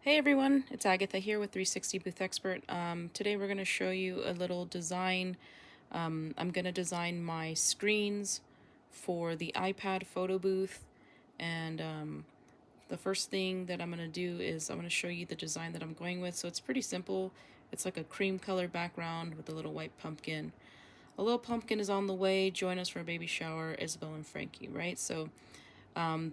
Hey everyone, it's Agatha here with 360 Booth Expert. Today we're going to show you a little design. I'm going to design my screens for the iPad photo booth, and the first thing that I'm going to do is I'm going to show you the design that I'm going with. So it's pretty simple. It's like a cream color background with a little white pumpkin. A little pumpkin is on the way. Join us for a baby shower, Isabel and Frankie, right? So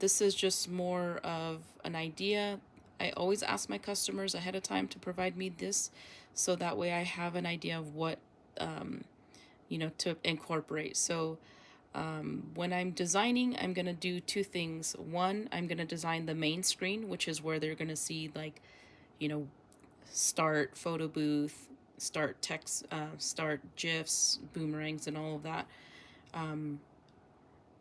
this is just more of an idea. I always ask my customers ahead of time to provide me this, so that way I have an idea of what to incorporate. So when I'm designing, I'm gonna do two things. One, I'm gonna design the main screen, which is where they're gonna see, like, you know, start photo booth, start text, start GIFs, boomerangs, and all of that.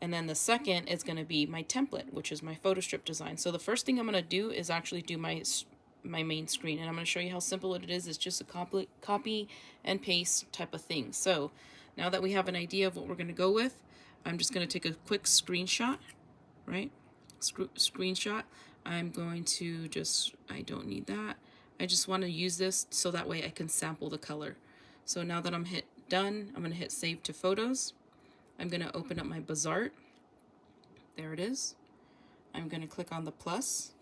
And then the second is going to be my template, which is my photo strip design. So the first thing I'm going to do is actually do my main screen, and I'm going to show you how simple it is. It's just a copy and paste type of thing. So now that we have an idea of what we're going to go with, I'm just going to take a quick screenshot, right? Screenshot. I'm going to I don't need that. I just want to use this so that way I can sample the color. So now that I'm done, I'm going to hit save to photos. I'm going to open up my Bazaart. There it is. I'm going to click on the plus.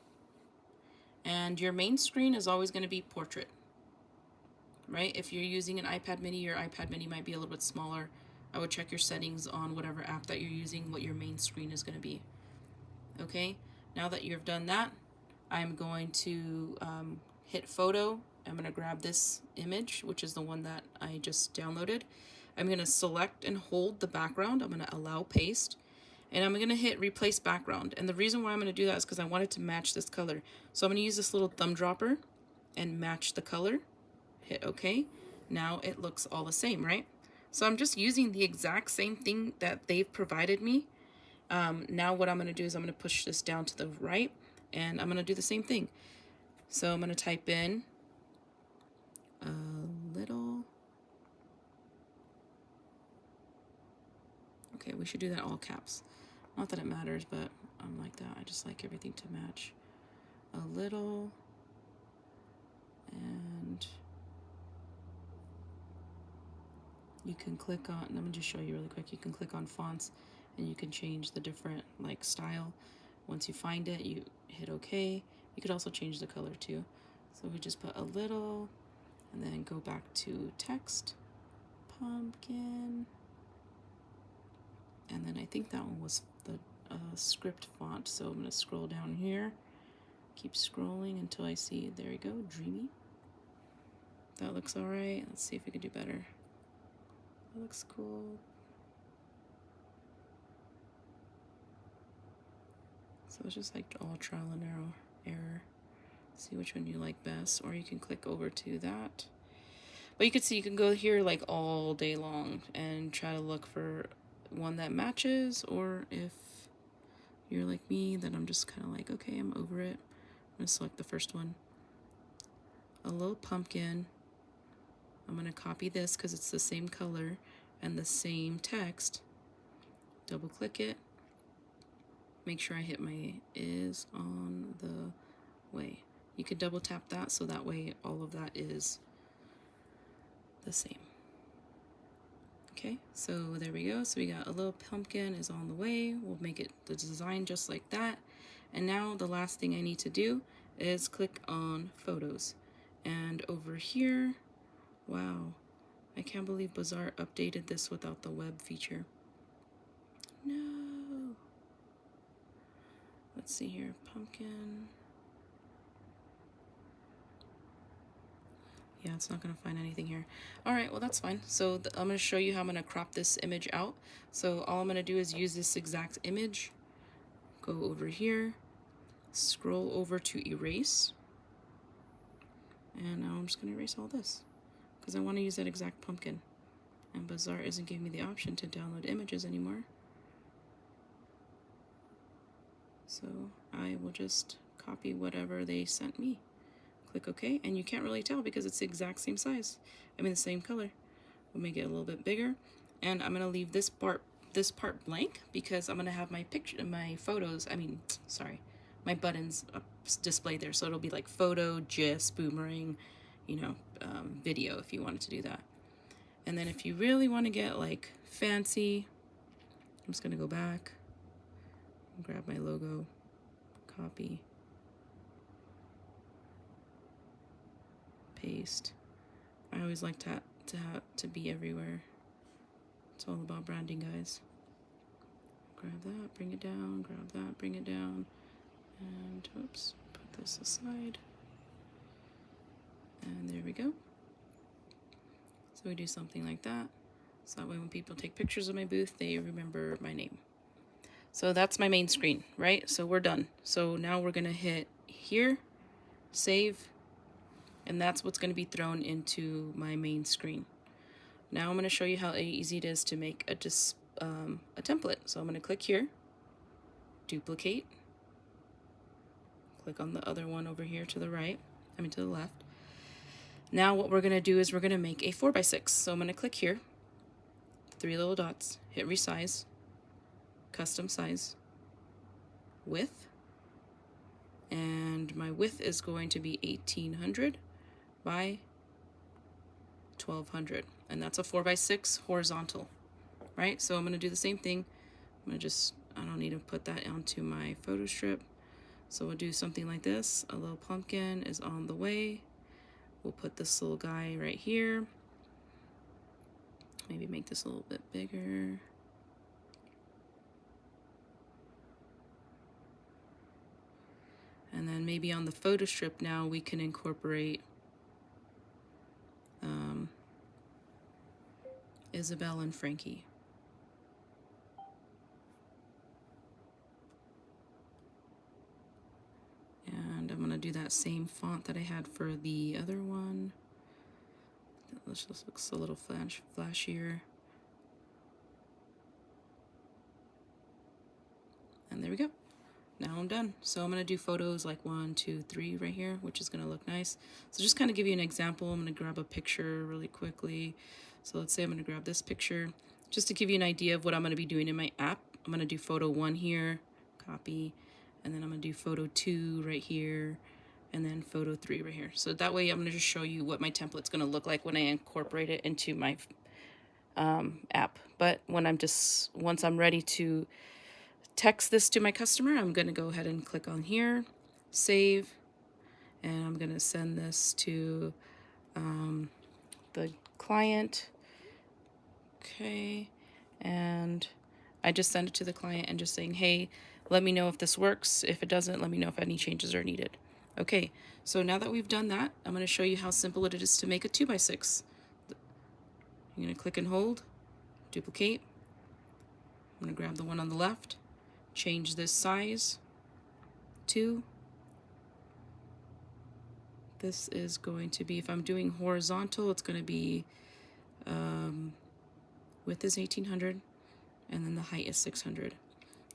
And your main screen is always going to be portrait, right? If you're using an iPad mini, your iPad mini might be a little bit smaller. I would check your settings on whatever app that you're using, what your main screen is going to be. Okay, now that you've done that, I'm going to hit photo. I'm going to grab this image, which is the one that I just downloaded. I'm going to select and hold the background. I'm going to allow paste. And I'm going to hit replace background. And the reason why I'm going to do that is because I want it to match this color. So I'm going to use this little thumb dropper and match the color. Hit OK. Now it looks all the same, right? So I'm just using the exact same thing that they've provided me. Now what I'm going to do is I'm going to push this down to the right, and I'm going to do the same thing. So I'm going to type in a little. Okay, we should do that all caps. Not that it matters, but I'm like that. I just like everything to match. A little, and you can click on, let me just show you really quick. You can click on fonts and you can change the different like style. Once you find it, you hit OK. You could also change the color too. So we just put a little and then go back to text, pumpkin. And then I think that one was the script font. So I'm going to scroll down here. Keep scrolling until I see, there you go, dreamy. That looks all right. Let's see if we can do better. That looks cool. So it's just like all trial and error. See which one you like best, or you can click over to that. But you can see you can go here like all day long and try to look for one that matches, or if you're like me, then I'm just kind of like, okay, I'm over it. I'm gonna select the first one. A little pumpkin. I'm gonna copy this because it's the same color and the same text. Double click it. Make sure I hit my is on the way. You could double tap that so that way all of that is the same. Okay, so there we go. So we got a little pumpkin is on the way. We'll make it the design just like that. And now the last thing I need to do is click on photos. And over here, wow, I can't believe Bazaart updated this without the web feature. No. Let's see here, pumpkin. Yeah, it's not going to find anything here. All right, well, that's fine. So I'm going to show you how I'm going to crop this image out. So all I'm going to do is use this exact image. Go over here. Scroll over to erase. And now I'm just going to erase all this because I want to use that exact pumpkin. And Bazaart isn't giving me the option to download images anymore. So I will just copy whatever they sent me. Click OK, and you can't really tell because it's the exact same size. I mean the same color. We'll make it a little bit bigger, and I'm gonna leave this part blank because I'm gonna have my photos. my buttons displayed there. So it'll be like photo, gist, boomerang, video if you wanted to do that. And then if you really want to get like fancy, I'm just going to go back, grab my logo, copy, paste. I always like to be everywhere. It's all about branding, guys. Grab that, bring it down, grab that, bring it down, and oops, put this aside. And there we go. So we do something like that. So that way when people take pictures of my booth, they remember my name. So that's my main screen, right? So we're done. So now we're gonna hit here, save, and that's what's gonna be thrown into my main screen. Now I'm gonna show you how easy it is to make a template. So I'm gonna click here, duplicate, click on the other one over here to the right, to the left. Now what we're gonna do is we're gonna make a 4x6. So I'm gonna click here, 3 little dots, hit resize, custom size, width, and my width is going to be 1800 by 1200, and that's a 4x6 horizontal, right? So I'm gonna do the same thing. I don't need to put that onto my photo strip. So we'll do something like this. A little pumpkin is on the way. We'll put this little guy right here. Maybe make this a little bit bigger. And then maybe on the photo strip now we can incorporate Isabel and Frankie. And I'm gonna do that same font that I had for the other one. This just looks a little flashier. And there we go. Now I'm done. So I'm gonna do photos like 1, 2, 3 right here, which is gonna look nice. So just kind of give you an example, I'm gonna grab a picture really quickly. So let's say I'm gonna grab this picture, just to give you an idea of what I'm gonna be doing in my app. I'm gonna do photo 1 here, copy, and then I'm gonna do photo 2 right here, and then photo 3 right here. So that way I'm gonna just show you what my template's gonna look like when I incorporate it into my app. But once I'm ready to text this to my customer, I'm gonna go ahead and click on here, save, and I'm gonna send this to the client. Okay, and I just send it to the client and just saying, hey, let me know if this works. If it doesn't, let me know if any changes are needed. Okay, so now that we've done that, I'm gonna show you how simple it is to make a 2x6. I'm gonna click and hold, duplicate. I'm gonna grab the one on the left, change this size to, this is going to be, if I'm doing horizontal, it's going to be, width is 1800, and then the height is 600,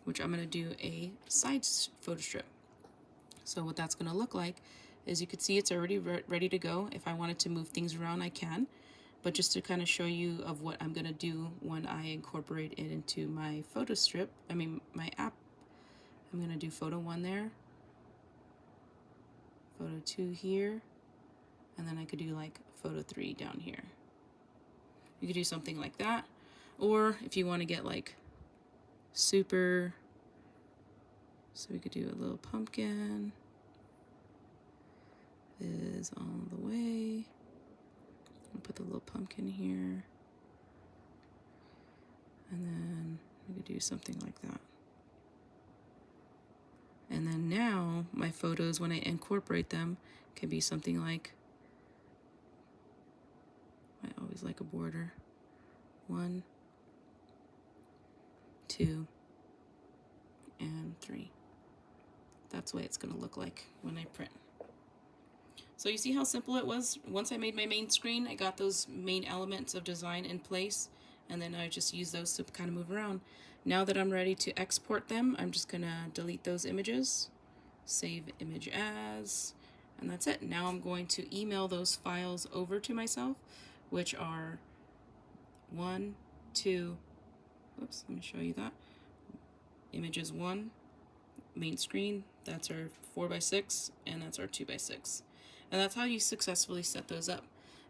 which I'm going to do a side photo strip. So what that's going to look like is, you could see it's already ready to go. If I wanted to move things around, I can. But just to kind of show you of what I'm going to do when I incorporate it into my photo strip, my app, I'm going to do photo 1 there, photo 2 here, and then I could do like photo 3 down here. You could do something like that. Or if you want to get like super, so we could do a little pumpkin is on the way. I'll put the little pumpkin here, and then we could do something like that. And then now my photos, when I incorporate them, can be something like, I always like a border, 1, 2, and 3. That's the way it's going to look like when I print. So you see how simple it was? Once I made my main screen, I got those main elements of design in place, and then I just use those to kind of move around. Now that I'm ready to export them, I'm just going to delete those images, save image as, and that's it. Now I'm going to email those files over to myself, which are 1, 2, oops, let me show you that. Images 1, main screen. That's our 4x6, and that's our 2x6. And that's how you successfully set those up.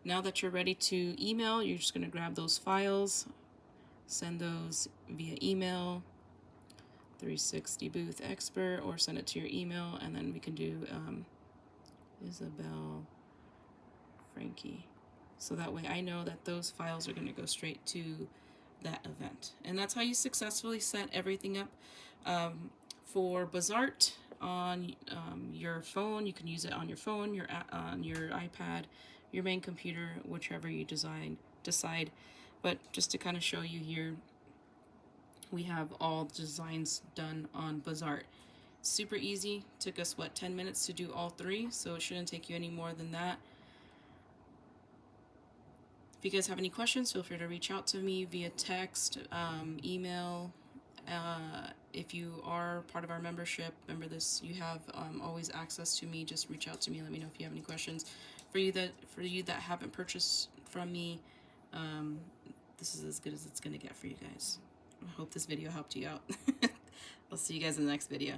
Now that you're ready to email, you're just going to grab those files, send those via email, 360 Booth Expert, or send it to your email, and then we can do Isabel Frankie. So that way I know that those files are going to go straight to that event. And that's how you successfully set everything up. For Bazaart on your phone, you can use it on your phone, on your iPad, your main computer, whichever you decide. But just to kind of show you here, we have all the designs done on Bazaart. Super easy. Took us, 10 minutes to do all three, so it shouldn't take you any more than that. If you guys have any questions, feel free to reach out to me via text, email. If you are part of our membership, remember this, you have always access to me. Just reach out to me. Let me know if you have any questions. For you that haven't purchased from me, this is as good as it's gonna get for you guys. I hope this video helped you out. I'll see you guys in the next video.